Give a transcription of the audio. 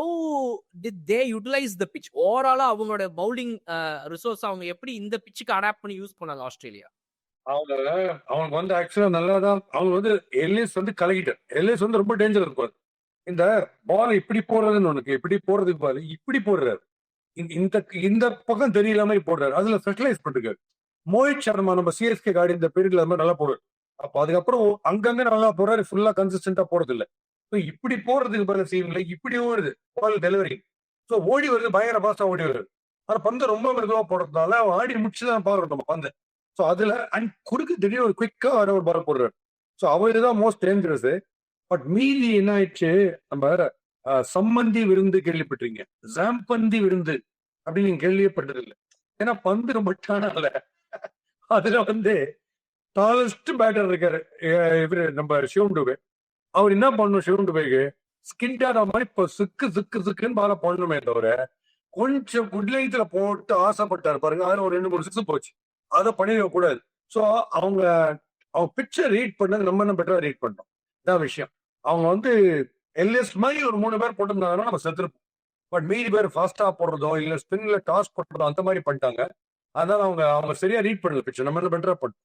How did they utilise the pitch? ஓவராலா அவங்களோட bowling resource அவங்க எப்படி இந்த பிச்சுக்கு அடாப்ட் பண்ணி யூஸ் பண்ணாங்க ஆஸ்திரேலியா? அவங்க அவங்க வந்து ஆக்சுவலா நல்லாதான் அவங்க வந்து எல்லிஸ் வந்து கலக்கிட்டார். எல்லிஸ் வந்து ரொம்ப டேஞ்சர் இருப்பாரு. இந்த பால் இப்படி போடுறதுன்னு உனக்கு இப்படி போடுறதுக்கு பாரு இப்படி போடுறாரு. இந்த இந்த பக்கம் தெரியல மாதிரி போடுறாரு. அதுல ஸ்பெஷலைஸ் பண்ணிருக்காரு. மோஹித் சர்மா நம்ம சிஎஸ்கே காடி இந்த பீரியட்ல மாதிரி நல்லா போடுறாரு. அப்ப அதுக்கப்புறம் அங்கங்க நல்லா போறாரு. ஃபுல்லா கன்சிஸ்டன்டா போறது இல்ல. இப்படி போடுறதுக்கு பதில் செய்யல இப்படி ஓடுது பால் டெலிவரி. ஸோ ஓடி வருது பயங்கர பாஸ்டா ஓடி வருது. ஆனா பந்து ரொம்ப மிருதுவா போடுறதுனால அவன் ஆடி முடிச்சுதான் பாக்குறோம் நம்ம பந்து. ஸோ அதுல அண்ட் குறுக்கு திடீர்னு ஒரு குவிக்கா ஒரு பால் போடுறாரு. ஸோ அவரு தான் மோஸ்ட் டேஞ்சரஸ். பட் மீதி என்ன ஆயிடுச்சு, நம்ம வேற சம்மந்தி விருந்து கேள்விப்பட்டிருக்கீங்க, ஜாம்பந்தி விருந்து அப்படின்னு நீங்க கேள்விப்பட்டது இல்லை. ஏன்னா பந்து ரொம்ப சாணால அதுல வந்து டாலஸ்ட் பேட்டர் இருக்காரு இவரு நம்ம சிவம் டுபே. அவர் என்ன பண்ணணும், சிவம் டுபேக்கு ஸ்கின் டேரா மாதிரி இப்போ சிக்கு சிக்கு சிக்குன்னு பால பண்ணணுமே தவிர கொஞ்சம் குட்லைத்துல போட்டு ஆசைப்பட்டாரு பாருங்க. அதுல ஒரு 2-3 சிக்ஸ் போச்சு. அதை பண்ணிட கூடாது. ஸோ அவங்க அவங்க பிக்சர் ரீட் பண்ணது நம்ம என்ன பெட்டரா ரீட் பண்ணோம். இதான் விஷயம். அவங்க வந்து எல்எஸ் மாதிரி ஒரு 3 பேர் போட்டிருந்தாங்கன்னா நம்ம செத்துருப்போம். பட் மீதி பேர் ஃபாஸ்டா போடுறதோ இல்ல ஸ்பின்ல டாஸ் போடுறதோ அந்த மாதிரி பண்ணிட்டாங்க. அதனால அவங்க அவங்க சரியா ரீட் பண்ணல பிக்சர். நம்ம என்ன பெட்டரா பண்ணோம்.